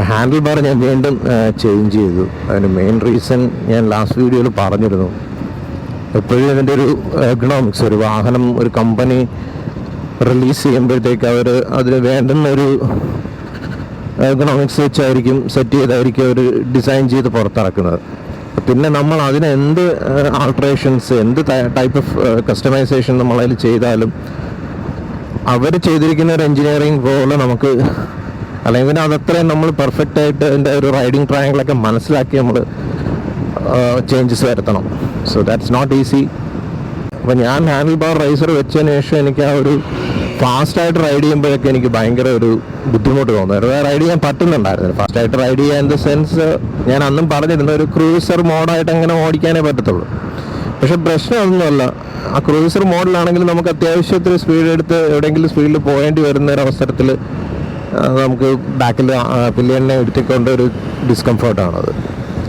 Handle bar ഞാൻ വീണ്ടും change ചെയ്തു. അതിന് മെയിൻ റീസൺ ഞാൻ ലാസ്റ്റ് വീഡിയോയിൽ പറഞ്ഞിരുന്നു. എപ്പോഴും ഇതിൻ്റെ ഒരു എക്കണോമിക്സ്, ഒരു വാഹനം ഒരു കമ്പനി റിലീസ് ചെയ്യുമ്പോഴത്തേക്ക് അവർ അതിന് വേണ്ടുന്നൊരു എക്കണോമിക്സ് വെച്ചായിരിക്കും സെറ്റ് ചെയ്തായിരിക്കും അവർ ഡിസൈൻ ചെയ്ത് പുറത്തിറക്കുന്നത്. പിന്നെ നമ്മൾ അതിന് എന്ത് ആൾട്രേഷൻസ്, എന്ത് ടൈപ്പ് ഓഫ് കസ്റ്റമൈസേഷൻ നമ്മളതിൽ ചെയ്താലും അവർ ചെയ്തിരിക്കുന്ന ഒരു എൻജിനീയറിങ് പോലെ നമുക്ക്, അല്ലെങ്കിൽ അതത്രയും നമ്മൾ പെർഫെക്റ്റ് ആയിട്ട് അതിൻ്റെ ഒരു റൈഡിങ് ട്രയാങ്കിളൊക്കെ മനസ്സിലാക്കി നമ്മൾ ചേഞ്ചസ് വരുത്തണം. So that's not easy. അപ്പോൾ ഞാൻ ഹാൻഡിൽ ബാർ റൈസർ വെച്ചതിന് ശേഷം എനിക്ക് ആ ഒരു ഫാസ്റ്റായിട്ട് റൈഡ് ചെയ്യുമ്പോഴൊക്കെ എനിക്ക് ഭയങ്കര ഒരു ബുദ്ധിമുട്ട് തോന്നുമായിരുന്നു. റൈഡ് ചെയ്യാൻ പറ്റുന്നുണ്ടായിരുന്നു. ഫാസ്റ്റായിട്ട് റൈഡ് ചെയ്യാൻ ഇൻ ദ സെൻസ്, ഞാൻ അന്നും പറഞ്ഞിരുന്ന ഒരു ക്രൂസർ മോഡായിട്ട് അങ്ങനെ ഓടിക്കാനേ പറ്റത്തുള്ളൂ. പക്ഷെ പ്രശ്നം അതൊന്നുമല്ല. ആ ക്രൂസർ മോഡിലാണെങ്കിൽ നമുക്ക് അത്യാവശ്യത്തിന് സ്പീഡ് എടുത്ത് എവിടെയെങ്കിലും സ്പീഡിൽ പോകേണ്ടി വരുന്ന ഒരു അവസരത്തിൽ നമുക്ക് ബാക്കിൽ പില്ലിയനെ എടുത്തിക്കൊണ്ട് ഒരു ഡിസ്കംഫർട്ടാണത്.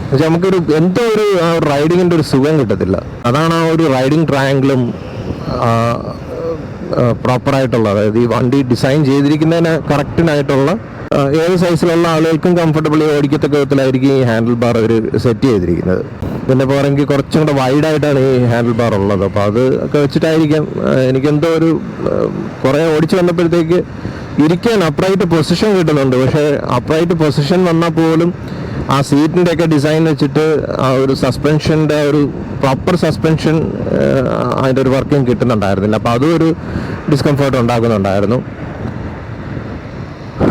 പക്ഷെ നമുക്കൊരു എന്തോ ഒരു റൈഡിങ്ങിൻ്റെ ഒരു സുഖം കിട്ടത്തില്ല. അതാണ് ആ ഒരു റൈഡിങ് ട്രയാങ്കിളും പ്രോപ്പറായിട്ടുള്ള, അതായത് ഈ വണ്ടി ഡിസൈൻ ചെയ്തിരിക്കുന്നതിന് കറക്റ്റിനായിട്ടുള്ള ഏത് സൈസിലുള്ള ആളുകൾക്കും കംഫർട്ടബിളി ഓടിക്കത്തക്ക വിധത്തിലായിരിക്കും ഈ ഹാൻഡിൽ ബാർ അവർ സെറ്റ് ചെയ്തിരിക്കുന്നത്. പിന്നെ പോരെങ്കിൽ കുറച്ചും കൂടെ വൈഡായിട്ടാണ് ഈ ഹാൻഡിൽ ബാർ ഉള്ളത്. അപ്പോൾ അത് ഒക്കെ വെച്ചിട്ടായിരിക്കാം എനിക്കെന്തോ ഒരു കുറേ ഓടിച്ച് വന്നപ്പോഴത്തേക്ക് ഇരിക്കാൻ അപ്രൈറ്റ് പൊസിഷൻ കിട്ടുന്നുണ്ട്. പക്ഷേ അപ്രൈറ്റ് പൊസിഷൻ വന്നാൽ പോലും ആ സീറ്റിൻ്റെ ഒക്കെ ഡിസൈൻ വെച്ചിട്ട് ആ ഒരു സസ്പെൻഷൻ്റെ ഒരു പ്രോപ്പർ സസ്പെൻഷൻ അതിൻ്റെ ഒരു വർക്കിംഗ് കിട്ടുന്നുണ്ടായിരുന്നില്ല. അപ്പോൾ അതും ഒരു ഡിസ്കംഫർട്ട് ഉണ്ടാക്കുന്നുണ്ടായിരുന്നു.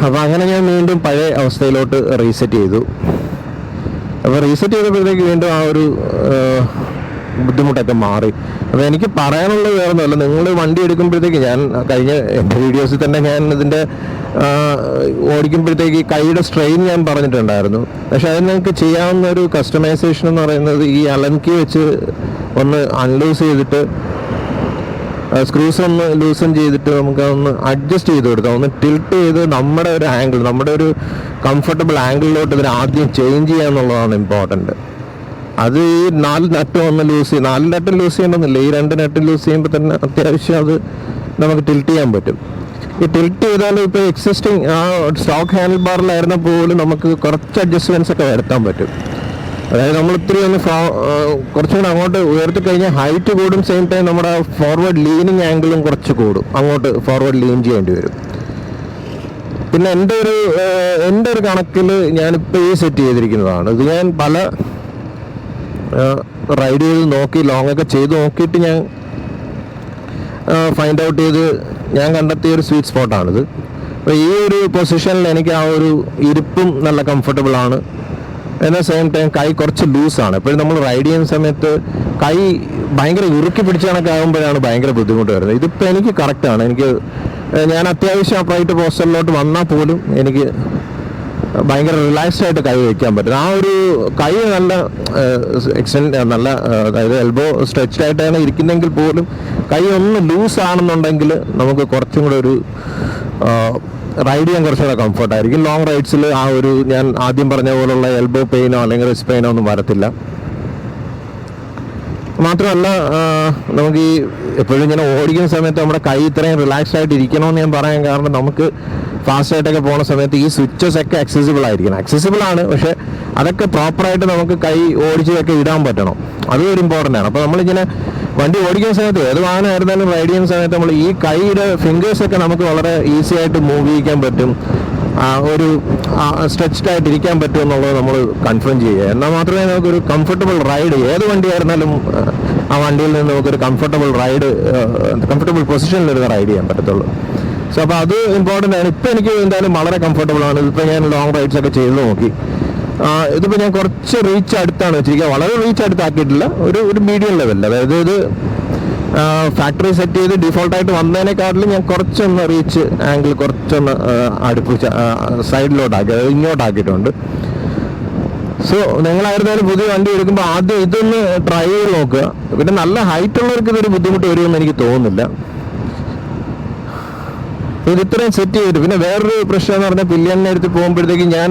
അപ്പോൾ അങ്ങനെ ഞാൻ വീണ്ടും പഴയ അവസ്ഥയിലോട്ട് റീസെറ്റ് ചെയ്തു. അപ്പോൾ റീസെറ്റ് ചെയ്തപ്പോഴത്തേക്ക് വീണ്ടും ആ ഒരു ബുദ്ധിമുട്ടൊക്കെ മാറി. അപ്പോൾ എനിക്ക് പറയാനുള്ളത് വേറൊന്നുമല്ല, നിങ്ങൾ വണ്ടി എടുക്കുമ്പോഴത്തേക്ക്, ഞാൻ കഴിഞ്ഞ എൻ്റെ വീഡിയോസിൽ തന്നെ ഞാൻ ഇതിൻ്റെ ഓടിക്കുമ്പോഴത്തേക്ക് കൈയുടെ സ്ട്രെയിൻ ഞാൻ പറഞ്ഞിട്ടുണ്ടായിരുന്നു. പക്ഷെ അതിന് നിങ്ങൾക്ക് ചെയ്യാവുന്ന ഒരു കസ്റ്റമൈസേഷൻ എന്ന് പറയുന്നത് ഈ അലൻ കീ വെച്ച് ഒന്ന് അൺലൂസ് ചെയ്തിട്ട് സ്ക്രൂസ് ഒന്ന് ലൂസൺ ചെയ്തിട്ട് നമുക്ക് ഒന്ന് അഡ്ജസ്റ്റ് ചെയ്ത് കൊടുക്കാം. ഒന്ന് ടിൽറ്റ് ചെയ്ത് നമ്മുടെ ഒരു ആംഗിൾ, നമ്മുടെ ഒരു കംഫർട്ടബിൾ ആംഗിളിലോട്ട് ഇതിന് ആദ്യം ചേഞ്ച് ചെയ്യുക എന്നുള്ളതാണ് ഇമ്പോർട്ടൻറ്റ്. അത് ഈ 4 നട്ടും ഒന്ന് ലൂസ് ചെയ്യും. 4 നട്ടും ലൂസ് ചെയ്യണമെന്നില്ല, ഈ 2 നട്ടും ലൂസ് ചെയ്യുമ്പോൾ തന്നെ അത്യാവശ്യം അത് നമുക്ക് ടിൽറ്റ് ചെയ്യാൻ പറ്റും. ഈ ടിൽറ്റ് ചെയ്താലും ഇപ്പോൾ എക്സിസ്റ്റിംഗ് ആ സ്റ്റോക്ക് ഹാൻഡിൽ ബാറിലായിരുന്ന പോലും നമുക്ക് കുറച്ച് അഡ്ജസ്റ്റ്മെൻറ്റ്സ് ഒക്കെ വരുത്താൻ പറ്റും. അതായത് നമ്മൾ ഇത്തിരി ഒന്ന് കുറച്ചും കൂടെ അങ്ങോട്ട് ഉയർത്തി കഴിഞ്ഞാൽ ഹൈറ്റ് കൂടും, സെയിം ടൈം നമ്മുടെ ഫോർവേഡ് ലീനിങ് ആംഗിളും കുറച്ച് കൂടും, അങ്ങോട്ട് ഫോർവേഡ് ലീൻ ചെയ്യേണ്ടി വരും. പിന്നെ എൻ്റെ ഒരു കണക്കിൽ ഞാനിപ്പോൾ ഈ സെറ്റ് ചെയ്തിരിക്കുന്നതാണ്. ഇത് ഞാൻ പല റൈഡ് ചെയ്ത് നോക്കി, ലോങ് ഒക്കെ ചെയ്ത് നോക്കിയിട്ട് ഞാൻ ഫൈൻഡ് ഔട്ട് ചെയ്ത് ഞാൻ കണ്ടെത്തിയ ഒരു സ്വീറ്റ് സ്പോട്ടാണിത്. അപ്പോൾ ഈ ഒരു പൊസിഷനിൽ എനിക്ക് ആ ഒരു ഇരിപ്പും നല്ല കംഫർട്ടബിൾ ആണ്. എന്നാൽ സെയിം ടൈം കൈ കുറച്ച് ലൂസാണ്. എപ്പോഴും നമ്മൾ റൈഡ് ചെയ്യുന്ന സമയത്ത് കൈ ഭയങ്കര ഇറുക്കി പിടിച്ച കണക്കാകുമ്പോഴാണ് ഭയങ്കര ബുദ്ധിമുട്ട് വരുന്നത്. ഇതിപ്പോൾ എനിക്ക് കറക്റ്റാണ്. ഞാൻ അത്യാവശ്യം അപ്രൈറ്റ് പോസ്റ്ററിലോട്ട് വന്നാൽ പോലും എനിക്ക് ഭയങ്കര റിലാക്സ്ഡ് ആയിട്ട് കൈ വയ്ക്കാൻ പറ്റും. ആ ഒരു കൈ നല്ല നല്ല, അതായത് എൽബോ സ്ട്രെച്ച്ഡ് ആയിട്ടാണ് ഇരിക്കുന്നെങ്കിൽ പോലും കൈ ഒന്ന് ലൂസ് ആണെന്നുണ്ടെങ്കിൽ നമുക്ക് കുറച്ചും കൂടെ ഒരു റൈഡ് ചെയ്യാൻ കുറച്ചുകൂടെ കംഫർട്ടായിരിക്കും. ലോങ് റൈഡ്സിൽ ആ ഒരു ഞാൻ ആദ്യം പറഞ്ഞ പോലുള്ള എൽബോ പെയിനോ അല്ലെങ്കിൽ റിസ്റ്റ് പെയിനോ ഒന്നും വരത്തില്ല. മാത്രമല്ല നമുക്ക് ഈ എപ്പോഴും ഇങ്ങനെ ഓടിക്കുന്ന സമയത്ത് നമ്മുടെ കൈ ഇത്രയും റിലാക്സ്ഡ് ആയിട്ട് ഇരിക്കണമെന്ന് ഞാൻ പറയാൻ കാരണം, നമുക്ക് ഫാസ്റ്റായിട്ടൊക്കെ പോകുന്ന സമയത്ത് ഈ സ്വിച്ചസ് ഒക്കെ അക്സസിബിൾ ആയിരിക്കണം. അക്സസിബിൾ ആണ്, പക്ഷേ അതൊക്കെ പ്രോപ്പറായിട്ട് നമുക്ക് കൈ ഓടിച്ചതൊക്കെ ഇടാൻ പറ്റണം. അതും ഒരു ഇമ്പോർട്ടൻ്റ് ആണ്. അപ്പോൾ നമ്മളിങ്ങനെ വണ്ടി ഓടിക്കുന്ന സമയത്ത്, ഏത് വാഹനമായിരുന്നാലും റൈഡ് ചെയ്യുന്ന സമയത്ത് നമ്മൾ ഈ കൈയുടെ ഫിംഗേഴ്സൊക്കെ നമുക്ക് വളരെ ഈസി ആയിട്ട് മൂവ് ചെയ്യിക്കാൻ പറ്റും, ഒരു സ്ട്രെച്ച്ഡ് ആയിട്ട് ഇരിക്കാൻ പറ്റും എന്നുള്ളത് നമ്മൾ കൺഫേം ചെയ്യുക. എന്നാൽ മാത്രമേ നമുക്കൊരു കംഫർട്ടബിൾ റൈഡ്, ഏത് വണ്ടിയായിരുന്നാലും ആ വണ്ടിയിൽ നിന്ന് നമുക്കൊരു കംഫർട്ടബിൾ പൊസിഷനിൽ റൈഡ് ചെയ്യാൻ പറ്റത്തുള്ളൂ. സോ അപ്പോൾ അത് ഇമ്പോർട്ടൻ്റ് ആണ്. ഇപ്പോൾ എനിക്ക് എന്തായാലും വളരെ കംഫർട്ടബിൾ ആണ്. ഇപ്പോൾ ഞാൻ ലോങ് റൈഡ്സ് ഒക്കെ ചെയ്ത് നോക്കി. ഇതിപ്പോൾ ഞാൻ കുറച്ച് റീച്ച് അടുത്താണ് വെച്ചിരിക്കുക. വളരെ റീച്ച് അടുത്താക്കിയിട്ടില്ല, ഒരു മീഡിയം ലെവലിൽ. അതായത് ഇത് ഫാക്ടറി സെറ്റ് ചെയ്ത് ഡിഫോൾട്ടായിട്ട് വന്നതിനെക്കാട്ടിലും ഞാൻ കുറച്ചൊന്ന് റീച്ച് ആംഗിൾ കുറച്ചൊന്ന് അടുപ്പിച്ച് സൈഡിലോട്ടാക്കി, അതായത് ഇങ്ങോട്ടാക്കിയിട്ടുണ്ട്. സോ നിങ്ങളായിരുന്നാലും പുതിയ വണ്ടി എടുക്കുമ്പോൾ ആദ്യം ഇതൊന്ന് ട്രൈ ചെയ്ത് നോക്കുക. പിന്നെ നല്ല ഹൈറ്റ് ഉള്ളവർക്ക് ഇതൊരു ബുദ്ധിമുട്ട് വരുമെന്ന് എനിക്ക് തോന്നുന്നില്ല. ഇത് ഇത്രയും സെറ്റ് ചെയ്തിട്ട് പിന്നെ വേറൊരു പ്രശ്നം എന്ന് പറഞ്ഞാൽ, പില്ലിയനെ എടുത്ത് പോകുമ്പോഴത്തേക്ക് ഞാൻ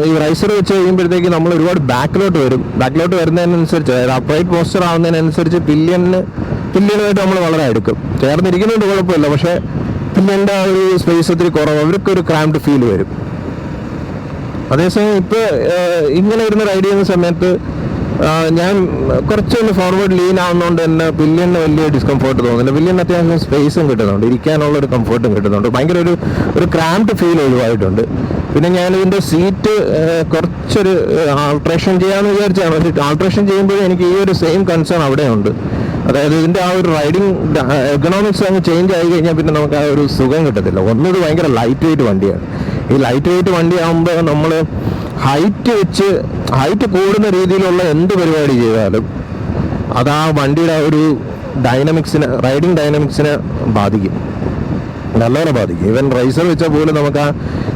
ഈ റൈസർ വെച്ച് കഴിയുമ്പോഴത്തേക്ക് നമ്മൾ ഒരുപാട് ബാക്കിലോട്ട് വരുന്നതിനനുസരിച്ച്, അതായത് അപ്രൈറ്റ് പോസ്റ്റർ ആവുന്നതിനനുസരിച്ച് പില്ലിയനുമായിട്ട് നമ്മൾ വളരെ എടുക്കും. ചേർന്നിരിക്കുന്നുണ്ട്, കുഴപ്പമില്ല. പക്ഷേ പില്ലിയൻ്റെ ആ ഒരു സ്പേസ് ഒത്തിരി കുറവ്, അവർക്കൊരു ക്രാംഡ് ഫീൽ വരും. അതേസമയം ഇപ്പോൾ ഇങ്ങനെ ഇരുന്ന് റൈഡ് ചെയ്യുന്ന സമയത്ത് ഞാൻ കുറച്ചൊന്ന് ഫോർവേഡ് ലീൻ ആവുന്നതുകൊണ്ട് തന്നെ പില്ലിയന് വലിയ ഡിസ്കംഫോർട്ട് തോന്നുന്നില്ല. പില്ലിയന് അത്യാവശ്യം സ്പേസും കിട്ടുന്നുണ്ട്, ഇരിക്കാനുള്ള ഒരു കംഫർട്ടും കിട്ടുന്നുണ്ട്. ഭയങ്കര ഒരു ക്രാംപ്ഡ് ഫീൽ ഒഴിവായിട്ടുണ്ട്. പിന്നെ ഞാനിതിൻ്റെ സീറ്റ് കുറച്ചൊരു ആൾട്രേഷൻ ചെയ്യാമെന്ന് വിചാരിച്ചാണ്. പക്ഷേ ആൾട്രേഷൻ ചെയ്യുമ്പോഴും എനിക്ക് ഈ ഒരു സെയിം കൺസേൺ അവിടെയുണ്ട്. അതായത് ഇതിൻ്റെ ആ ഒരു റൈഡിങ് എക്കണോമിക്സ് അങ്ങ് ചേഞ്ച് ആയി കഴിഞ്ഞാൽ പിന്നെ നമുക്ക് ആ ഒരു സുഖം കിട്ടത്തില്ല. ഒന്നത് ഭയങ്കര ലൈറ്റ് വെയിറ്റ് വണ്ടിയാണ്. ഈ ലൈറ്റ് വെയിറ്റ് വണ്ടി ആകുമ്പോൾ നമ്മൾ ഹൈറ്റ് കൂടുന്ന രീതിയിലുള്ള എന്ത് പരിപാടി ചെയ്താലും അത് ആ വണ്ടിയുടെ ഒരു റൈഡിങ് ഡൈനാമിക്സിനെ ബാധിക്കും, നല്ലപോലെ ബാധിക്കും. ഈവൻ റൈസർ വെച്ചാൽ പോലും നമുക്ക്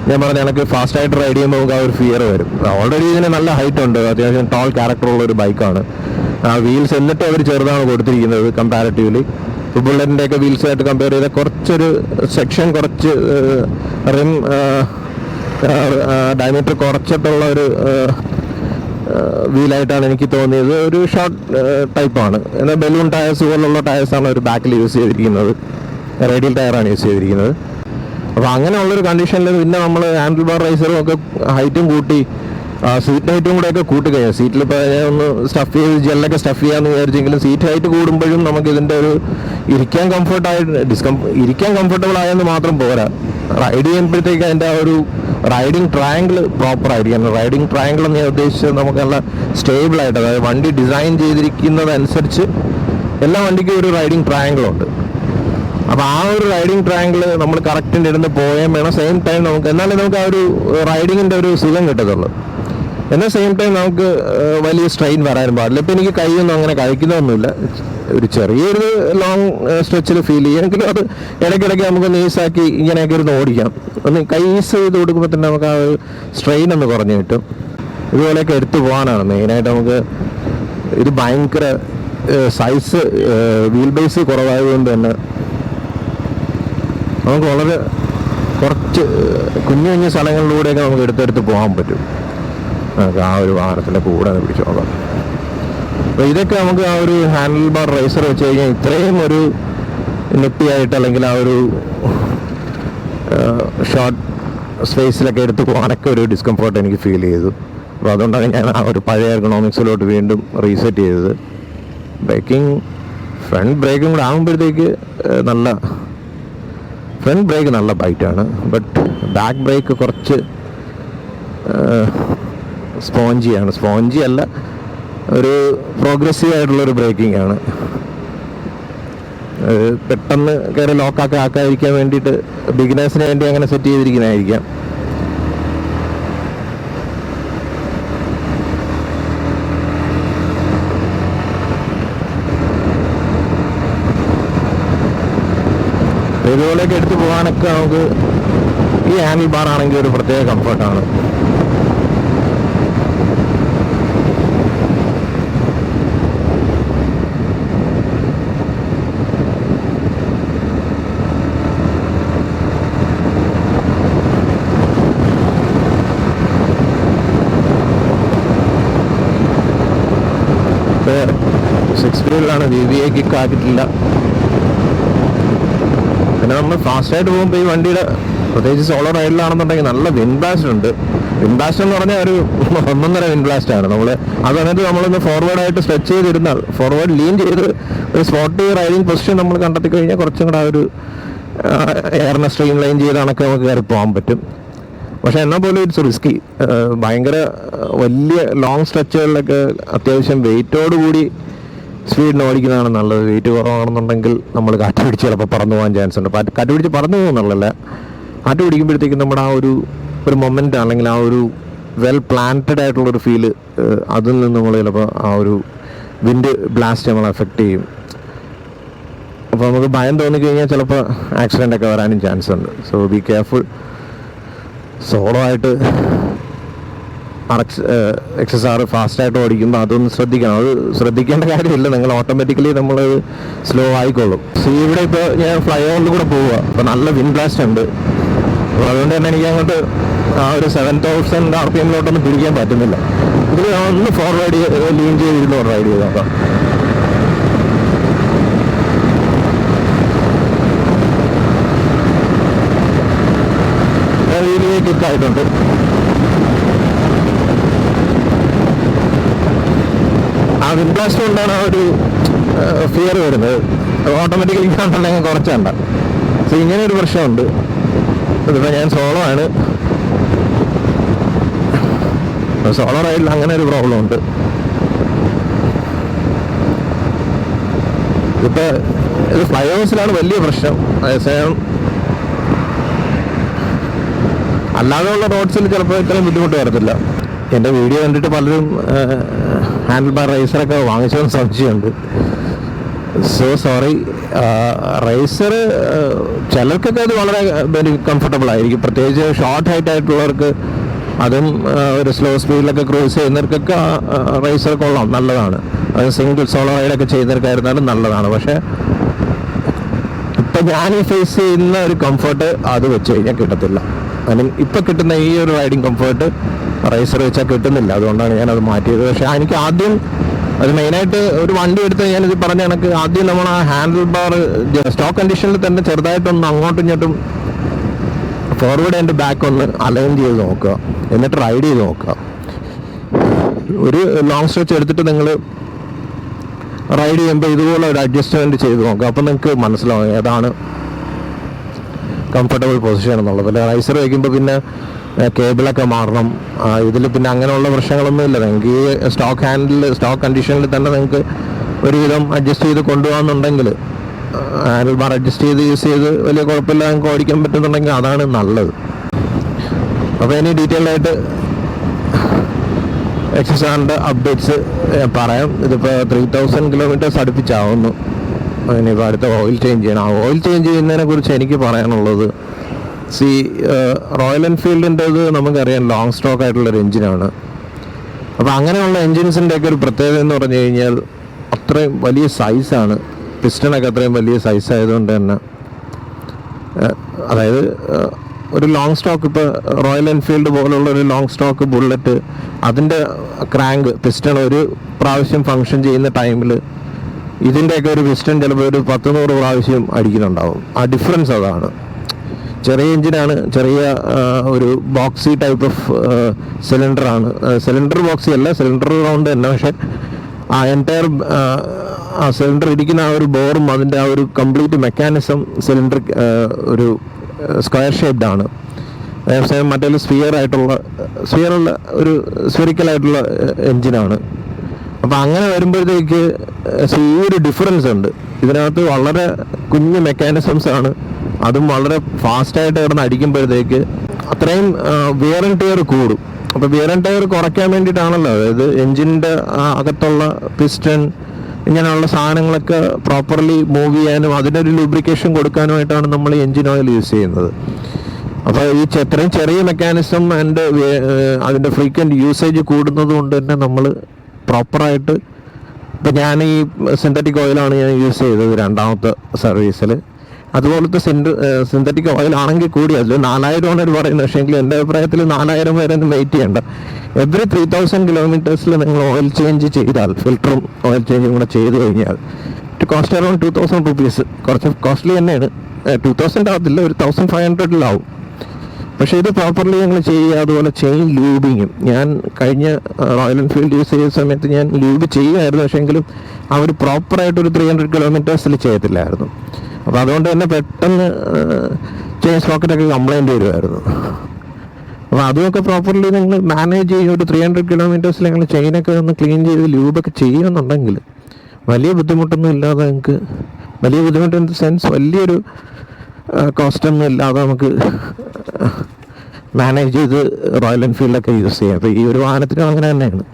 ഞാൻ പറഞ്ഞ എനിക്ക് ഫാസ്റ്റായിട്ട് റൈഡ് ചെയ്യുമ്പോൾ നമുക്ക് ആ ഒരു ഫിയർ വരും. ഓൾറെഡി ഇതിന് നല്ല ഹൈറ്റ് ഉണ്ട്, അത്യാവശ്യം ടോൾ ക്യാരക്ടറുള്ള ഒരു ബൈക്കാണ്. ആ വീൽസ് എന്നിട്ട് അവർ ചെറുതാണ് കൊടുത്തിരിക്കുന്നത് കമ്പാരിറ്റീവ്ലി. ഇപ്പോൾ ബുള്ളറ്റിൻ്റെയൊക്കെ വീൽസായിട്ട് കമ്പയർ ചെയ്താൽ കുറച്ചൊരു സെക്ഷൻ കുറച്ച് റിം ഡയമീറ്റർ കുറച്ചിട്ടുള്ള ഒരു വീലായിട്ടാണ് എനിക്ക് തോന്നിയത്. ഒരു ഷോർട്ട് ടൈപ്പാണ്. എന്നാൽ ബലൂൺ ടയേഴ്സ് പോലുള്ള ടയേഴ്സാണ് ഒരു ബാക്കിൽ യൂസ് ചെയ്തിരിക്കുന്നത്, റേഡിയൽ ടയറാണ് യൂസ് ചെയ്തിരിക്കുന്നത്. അപ്പോൾ അങ്ങനെയുള്ളൊരു കണ്ടീഷനിൽ പിന്നെ നമ്മൾ ഹാൻഡിൽ ബാർ റൈസറും ഒക്കെ ഹൈറ്റും കൂട്ടി സീറ്റ് ഹൈറ്റും കൂടെയൊക്കെ കൂട്ടിക്കഴിഞ്ഞാൽ സീറ്റിലിപ്പോൾ ഒന്ന് സ്റ്റഫ് ചെയ്ത് ജെല്ലൊക്കെ സ്റ്റഫ് ചെയ്യാമെന്ന് വിചാരിച്ചെങ്കിലും സീറ്റ് ഹൈറ്റ് കൂടുമ്പോഴും നമുക്ക് ഇതിൻ്റെ ഒരു ഇരിക്കാൻ കംഫർട്ടബിൾ ആയെന്ന് മാത്രം പോരാ. റൈഡ് ചെയ്യുമ്പോഴത്തേക്ക് അതിൻ്റെ ആ ഒരു റൈഡിങ് ട്രയാങ്കിൾ പ്രോപ്പർ ആയിരിക്കണം. റൈഡിങ് ട്രയാങ്കിൾ എന്ന് ഞാൻ ഉദ്ദേശിച്ചത് നമുക്ക് നല്ല സ്റ്റേബിളായിട്ട്, അതായത് വണ്ടി ഡിസൈൻ ചെയ്തിരിക്കുന്നതനുസരിച്ച് എല്ലാ വണ്ടിക്കും ഒരു റൈഡിങ് ട്രയാങ്കിളുണ്ട്. അപ്പോൾ ആ ഒരു റൈഡിങ് ട്രയാങ്കിൾ നമ്മൾ കറക്റ്റിൻ്റെ ഇരുന്ന് പോയാൽ വേണം. സെയിം ടൈം എന്നാലേ നമുക്ക് ആ ഒരു റൈഡിങ്ങിൻ്റെ ഒരു സുഖം കിട്ടത്തുള്ളൂ. എന്നാൽ സെയിം ടൈം നമുക്ക് വലിയ സ്ട്രെയിൻ വരാനും പാടില്ല. ഇപ്പോൾ എനിക്ക് കൈയൊന്നും അങ്ങനെ കഴിക്കുന്നൊന്നുമില്ല. ഒരു ചെറിയൊരു ലോങ് സ്ട്രെച്ചിൽ ഫീൽ ചെയ്യും. എങ്കിലും അത് ഇടയ്ക്കിടയ്ക്ക് നമുക്ക് നീസാക്കി ഇങ്ങനെയൊക്കെ ഇരുന്ന് ഓടിക്കാം. ഒന്ന് കൈസ് ചെയ്ത് കൊടുക്കുമ്പോൾ തന്നെ നമുക്ക് ആ ഒരു സ്ട്രെയിൻ ഒന്ന് കുറഞ്ഞു കിട്ടും. ഇതുപോലെയൊക്കെ എടുത്തു പോകാനാണ് മെയിനായിട്ട്. നമുക്ക് ഇത് ഭയങ്കര സൈസ് വീൽ ബേസ് കുറവായതുകൊണ്ട് തന്നെ നമുക്ക് വളരെ കുറച്ച് കുഞ്ഞു കുഞ്ഞു സ്ഥലങ്ങളിലൂടെയൊക്കെ നമുക്ക് എടുത്തെടുത്ത് പോകാൻ പറ്റും. നമുക്ക് ആ ഒരു വാഹനത്തിൻ്റെ കൂടെ പിടിച്ചോളാം. അപ്പോൾ ഇതൊക്കെ നമുക്ക് ആ ഒരു ഹാൻഡിൽ ബാർ റൈസർ വെച്ച് കഴിഞ്ഞാൽ ഇത്രയും ഒരു നെറ്റിയായിട്ട് അല്ലെങ്കിൽ ആ ഒരു ഷോർട്ട് സ്പേസിലൊക്കെ എടുത്ത് പോകാനൊക്കെ ഒരു ഡിസ്കംഫോർട്ട് എനിക്ക് ഫീൽ ചെയ്തു. അപ്പോൾ അതുകൊണ്ടാണ് ഞാൻ ആ ഒരു പഴയ എർഗണോമിക്സിലോട്ട് വീണ്ടും റീസെറ്റ് ചെയ്തത്. ഫ്രണ്ട് ബ്രേക്കും കൂടെ ആകുമ്പോഴത്തേക്ക് ഫ്രണ്ട് ബ്രേക്ക് നല്ല ബൈറ്റാണ്. ബട്ട് ബാക്ക് ബ്രേക്ക് കുറച്ച് സ്പോഞ്ചി അല്ല, ഒരു പ്രോഗ്രസീവ് ആയിട്ടുള്ളൊരു ബ്രേക്കിംഗ് ആണ്. പെട്ടെന്ന് കയറി ആക്കാതിരിക്കാൻ വേണ്ടിയിട്ട് ബിഗിനേഴ്സിന് വേണ്ടി അങ്ങനെ സെറ്റ് ചെയ്തിരിക്കുന്നതായിരിക്കാം. ഇതുപോലെയൊക്കെ എടുത്ത് പോകാനൊക്കെ നമുക്ക് ഈ ഹാൻഡിൽ ബാർ ആണെങ്കിൽ ഒരു പ്രത്യേക കംഫർട്ടാണ്. സിക്സ് സ്പീഡിലാണ്, VVA കിക്ക് ആക്കിയിട്ടില്ല. പിന്നെ നമ്മൾ ഫാസ്റ്റായിട്ട് പോകുമ്പോൾ ഈ വണ്ടിയുടെ പ്രത്യേകിച്ച് സോളോ റൈഡിലാണെന്നുണ്ടെങ്കിൽ നല്ല വിൻഡ് ബ്ലാസ്റ്റ് ഉണ്ട്. വിൻഡ് ബ്ലാസ്റ്റ് എന്ന് പറഞ്ഞാൽ ഒരു ഒന്നൊന്നര വിൻഡ് ബ്ലാസ്റ്റ് ആണ്. നമ്മൾ അത് സമയത്ത് നമ്മളൊന്ന് ഫോർവേഡായിട്ട് സ്ട്രെച്ച് ചെയ്തിരുന്നാൽ, ഫോർവേഡ് ലീൻ ചെയ്ത് ഒരു സ്പോട്ട് റൈഡിങ് പൊസിഷൻ നമ്മൾ കണ്ടെത്തി കഴിഞ്ഞാൽ കുറച്ചും കൂടെ ആ ഒരു എയറിനെ സ്ട്രീം ലൈൻ ചെയ്ത് കണക്ക് നമുക്ക് കയറി പോകാൻ പറ്റും. പക്ഷേ എന്നാൽ പോലും ഇറ്റ്സ് റിസ്കി. ഭയങ്കര വലിയ ലോങ് സ്ട്രെച്ചുകളിലൊക്കെ അത്യാവശ്യം വെയിറ്റോടുകൂടി സ്പീഡിന് ഓടിക്കുന്നതാണ് നല്ലത്. വെയിറ്റ് കുറവാണെന്നുണ്ടെങ്കിൽ നമ്മൾ കാറ്റ് പിടിച്ച് ചിലപ്പോൾ പറന്നു പോകാൻ ചാൻസ് ഉണ്ട്. കാറ്റ് പിടിച്ച് പറന്നു പോകുന്നുള്ളതല്ല, കാറ്റ് പിടിക്കുമ്പോഴത്തേക്കും നമ്മുടെ ആ ഒരു മൊമെൻ്റ് അല്ലെങ്കിൽ ആ ഒരു വെൽ പ്ലാന്റഡ് ആയിട്ടുള്ളൊരു ഫീല് അതിൽ നിന്ന് നമ്മൾ ചിലപ്പോൾ ആ ഒരു വിൻഡ് ബ്ലാസ്റ്റ് നമ്മളെ എഫക്റ്റ് ചെയ്യും. അപ്പോൾ നമുക്ക് ഭയം തോന്നിക്കഴിഞ്ഞാൽ ചിലപ്പോൾ ആക്സിഡൻ്റ് ഒക്കെ വരാനും ചാൻസ് ഉണ്ട്. So be careful. സോളോ ആയിട്ട് XSR ഫാസ്റ്റായിട്ട് ഓടിക്കുമ്പോൾ അതൊന്ന് ശ്രദ്ധിക്കണം. അത് ശ്രദ്ധിക്കേണ്ട കാര്യമില്ല, നിങ്ങൾ ഓട്ടോമാറ്റിക്കലി നമ്മളത് സ്ലോ ആയിക്കോളും. സോ ഇവിടെ ഇപ്പോൾ ഞാൻ ഫ്ലൈ ഓവറിൽ കൂടെ പോവുക, അപ്പോൾ നല്ല വിൻഡ് ബ്ലാസ്റ്റ് ഉണ്ട്. അപ്പോൾ അതുകൊണ്ട് തന്നെ എനിക്ക് അങ്ങോട്ട് ആ ഒരു 7000 RPM പിടിക്കാൻ പറ്റുന്നില്ല. ഇതിൽ ഒന്ന് ഫോർവേഡ് ലീൻ ചെയ്തിരുന്നു റൈഡ് ചെയ്ത് നോക്കാം. കിക്കായിട്ടുണ്ട്. വിൻബ്ലാസ്റ്റ് കൊണ്ടാണ് ആ ഒരു ഫിയർ വരുന്നത്. ഓട്ടോമാറ്റിക്കലി കണ്ടുണ്ടെങ്കിൽ കുറച്ചുണ്ട്. സോ ഇങ്ങനെ ഒരു പ്രശ്നമുണ്ട്. ഇതിപ്പോൾ ഞാൻ സോളോ ആണ്, സോളോ റൈഡിൽ അങ്ങനെ ഒരു പ്രോബ്ലം ഉണ്ട്. ഇപ്പൊ ഇത് ഫ്ലൈ ഓവേഴ്സിലാണ് വലിയ പ്രശ്നം. അതേസമയം അല്ലാതെയുള്ള റോഡ്സിൽ ചിലപ്പോൾ ഇത്രയും ബുദ്ധിമുട്ട് വരത്തില്ല. എൻ്റെ വീഡിയോ കണ്ടിട്ട് പലരും ഹാൻഡിൽ ബാർ റൈസറൊക്കെ വാങ്ങിച്ചതെന്ന് സംശയമുണ്ട്. So sorry. റൈസർ ചിലർക്കൊക്കെ അത് വളരെ വെരി കംഫർട്ടബിൾ ആയിരിക്കും, പ്രത്യേകിച്ച് ഷോർട്ട് ഹൈറ്റ് ആയിട്ടുള്ളവർക്ക്. അതും ഒരു സ്ലോ സ്പീഡിലൊക്കെ ക്രൂസ് ചെയ്യുന്നവർക്കൊക്കെ റൈസർ കൊള്ളാം, നല്ലതാണ്. അത് സിംഗിൾ സോളോ റൈഡൊക്കെ ചെയ്യുന്നവർക്കായിരുന്നാലും നല്ലതാണ്. പക്ഷേ ഇപ്പം ഞാൻ ഫേസ് ചെയ്യുന്ന ഒരു കംഫർട്ട് അത് വെച്ച് കഴിഞ്ഞാൽ കിട്ടത്തില്ല. ഇപ്പം കിട്ടുന്ന ഈ ഒരു റൈഡിങ് കംഫർട്ട് റൈസർ വെച്ചാൽ കിട്ടുന്നില്ല. അതുകൊണ്ടാണ് ഞാനത് മാറ്റിയത്. പക്ഷേ എനിക്ക് ആദ്യം അത് മെയിനായിട്ട് ഒരു വണ്ടി എടുത്ത് ഞാനിത് പറഞ്ഞ കണക്ക് ആദ്യം നമ്മൾ ആ ഹാൻഡിൽ ബാർ സ്റ്റോക്ക് കണ്ടീഷനിൽ തന്നെ ചെറുതായിട്ടൊന്ന് അങ്ങോട്ടും ഇങ്ങോട്ടും ഫോർവേഡ് ആൻഡ് ബാക്ക് ഒന്ന് അലൈൻ ചെയ്ത് നോക്കുക, എന്നിട്ട് റൈഡ് ചെയ്ത് നോക്കുക. ഒരു ലോങ് സ്ട്രെച്ച് എടുത്തിട്ട് നിങ്ങൾ റൈഡ് ചെയ്യുമ്പോൾ ഇതുപോലെ ഒരു അഡ്ജസ്റ്റ്മെൻറ്റ് ചെയ്ത് നോക്കുക. അപ്പോൾ നിങ്ങൾക്ക് മനസ്സിലാവും ഏതാണ് കംഫർട്ടബിൾ പൊസിഷൻ എന്നുള്ളത്. അല്ല റൈസർ വയ്ക്കുമ്പോൾ പിന്നെ കേബിളൊക്കെ മാറണം. ഇതിൽ പിന്നെ അങ്ങനെയുള്ള പ്രശ്നങ്ങളൊന്നും ഇല്ല. നിങ്ങൾക്ക് ഈ സ്റ്റോക്ക് കണ്ടീഷനിൽ തന്നെ നിങ്ങൾക്ക് ഒരുവിധം അഡ്ജസ്റ്റ് ചെയ്ത് കൊണ്ടുപോകാമെന്നുണ്ടെങ്കിൽ, ഹാൻഡിൽ ബാർ അഡ്ജസ്റ്റ് ചെയ്ത് യൂസ് ചെയ്ത് വലിയ കുഴപ്പമില്ല നിങ്ങൾക്ക് ഓടിക്കാൻ പറ്റുന്നുണ്ടെങ്കിൽ അതാണ് നല്ലത്. അപ്പോൾ ഇനി ഡീറ്റെയിൽ ആയിട്ട് എക്സസാറിൻ്റെ അപ്ഡേറ്റ്സ് പറയാം. ഇതിപ്പോൾ 3000 കിലോമീറ്റേഴ്സ് അടുപ്പിച്ചാവുന്നു. ഇനിയിപ്പോൾ അടുത്ത ഓയിൽ ചേഞ്ച് ചെയ്യണം. ആ ഓയിൽ ചേഞ്ച് ചെയ്യുന്നതിനെ കുറിച്ച് എനിക്ക് പറയാനുള്ളത്, റോയൽ എൻഫീൽഡിൻ്റെത് നമുക്കറിയാം ലോങ് സ്റ്റോക്ക് ആയിട്ടുള്ളൊരു എഞ്ചിനാണ്. അപ്പോൾ അങ്ങനെയുള്ള എൻജിൻസിൻ്റെയൊക്കെ ഒരു പ്രത്യേകത എന്ന് പറഞ്ഞു കഴിഞ്ഞാൽ അത്രയും വലിയ സൈസാണ്. പിസ്റ്റണൊക്കെ അത്രയും വലിയ സൈസായതുകൊണ്ട് തന്നെ, അതായത് ഒരു ലോങ് സ്റ്റോക്ക്, ഇപ്പോൾ റോയൽ എൻഫീൽഡ് പോലുള്ള ഒരു ലോങ് സ്റ്റോക്ക് ബുള്ളറ്റ്, അതിൻ്റെ ക്രാങ്ക് പിസ്റ്റൺ ഒരു പ്രാവശ്യം ഫങ്ഷൻ ചെയ്യുന്ന ടൈമിൽ ഇതിൻ്റെയൊക്കെ ഒരു പിസ്റ്റൺ ചിലപ്പോൾ ഒരു 100 പ്രാവശ്യം അടിക്കുന്നുണ്ടാവും. ആ ഡിഫറൻസ് അതാണ്. ചെറിയ എഞ്ചിനാണ്, ചെറിയ ഒരു ബോക്സി ടൈപ്പ് ഓഫ് സിലിണ്ടറാണ്. സിലിണ്ടർ ബോക്സി അല്ല, സിലിണ്ടർ റൗണ്ട് തന്നെ. പക്ഷേ ആ എൻറ്റയർ ആ സിലിണ്ടർ ഇരിക്കുന്ന ആ ഒരു ബോറും അതിൻ്റെ ആ ഒരു കംപ്ലീറ്റ് മെക്കാനിസം സിലിണ്ടർ ഒരു സ്ക്വയർ ഷേപ്ഡാണ്. അതേസമയം മറ്റേ സ്ഫിയറുള്ള ഒരു സ്ഫിറിക്കലായിട്ടുള്ള എഞ്ചിനാണ്. അപ്പോൾ അങ്ങനെ വരുമ്പോഴത്തേക്ക് ഈ ഒരു ഡിഫറൻസ് ഉണ്ട്. ഇതിനകത്ത് വളരെ കുഞ്ഞു മെക്കാനിസംസ് ആണ്, അതും വളരെ ഫാസ്റ്റായിട്ട് കിടന്ന് അടിക്കുമ്പോഴത്തേക്ക് അത്രയും വിയർ ആൻഡ് ടയർ കൂടും. അപ്പോൾ വിയർ ആൻഡ് ടയർ കുറയ്ക്കാൻ വേണ്ടിയിട്ടാണല്ലോ, അതായത് എൻജിൻ്റെ അകത്തുള്ള പിസ്റ്റൺ ഇങ്ങനെയുള്ള സാധനങ്ങളൊക്കെ പ്രോപ്പർലി മൂവ് ചെയ്യാനും അതിനൊരു ലൂബ്രിക്കേഷൻ കൊടുക്കാനുമായിട്ടാണ് നമ്മൾ എൻജിൻ ഓയിൽ യൂസ് ചെയ്യുന്നത്. അപ്പോൾ ഈ ഇത്രയും ചെറിയ മെക്കാനിസം ആൻഡ് അതിൻ്റെ ഫ്രീക്വൻറ്റ് യൂസേജ് കൂടുന്നത് കൊണ്ട് തന്നെ നമ്മൾ പ്രോപ്പറായിട്ട്, ഇപ്പം ഞാൻ ഈ സിന്തറ്റിക് ഓയിലാണ് ഞാൻ യൂസ് ചെയ്തത് രണ്ടാമത്തെ സർവീസിൽ. അതുപോലത്തെ സിന്തറ്റിക് ഓയിലാണെങ്കിൽ കൂടി അതിൽ 4000 പറയുന്നത്. പക്ഷേ എങ്കിൽ എൻ്റെ അഭിപ്രായത്തിൽ 4000 വരെ ഒന്നും വെയിറ്റ് ചെയ്യേണ്ട. എവറി 3000 കിലോമീറ്റേഴ്സിൽ നിങ്ങൾ ഓയിൽ ചേഞ്ച് ചെയ്താൽ, ഫിൽറ്ററും ഓയിൽ ചേഞ്ചും കൂടെ ചെയ്ത് കഴിഞ്ഞാൽ ഇറ്റ് കോസ്റ്റ് അറൗണ്ട് 2000 rupees. കുറച്ച് കോസ്റ്റ്ലി തന്നെയാണ്. 2000 ആവത്തില്ല, ഒരു 1500 പക്ഷേ ഇത് പ്രോപ്പർലി ഞങ്ങൾ ചെയ്യുക. അതുപോലെ ചെയിൻ ലൂബിങ്ങും ഞാൻ കഴിഞ്ഞ റോയൽ എൻഫീൽഡ് യൂസ് ചെയ്ത സമയത്ത് ഞാൻ ലൂബ് ചെയ്യുമായിരുന്നു. പക്ഷേ എങ്കിലും അവർ പ്രോപ്പറായിട്ടൊരു 300 കിലോമീറ്റേഴ്സിൽ ചെയ്യത്തില്ലായിരുന്നു. അപ്പോൾ അതുകൊണ്ട് തന്നെ പെട്ടെന്ന് ചെയിൻ സ്പോക്കറ്റൊക്കെ കംപ്ലൈൻറ്റ് വരുമായിരുന്നു. അപ്പോൾ അതുമൊക്കെ പ്രോപ്പർലി നിങ്ങൾ മാനേജ് ചെയ്യുക. ഒരു 300 കിലോമീറ്റേഴ്സിൽ നിങ്ങൾ ചെയിനൊക്കെ ഒന്ന് ക്ലീൻ ചെയ്ത് ലൂബൊക്കെ ചെയ്യുമെന്നുണ്ടെങ്കിൽ വലിയ ബുദ്ധിമുട്ടൊന്നും ഇല്ലാതെ നിങ്ങൾക്ക്, വലിയ ബുദ്ധിമുട്ട് ഇൻ ദ സെൻസ് വലിയൊരു കോസ്റ്റൊന്നും ഇല്ലാതെ നമുക്ക് മാനേജ് ചെയ്ത് റോയൽ എൻഫീൽഡൊക്കെ യൂസ് ചെയ്യാം. അപ്പോൾ ഈ ഒരു വാഹനത്തിനും അങ്ങനെ തന്നെയാണ്.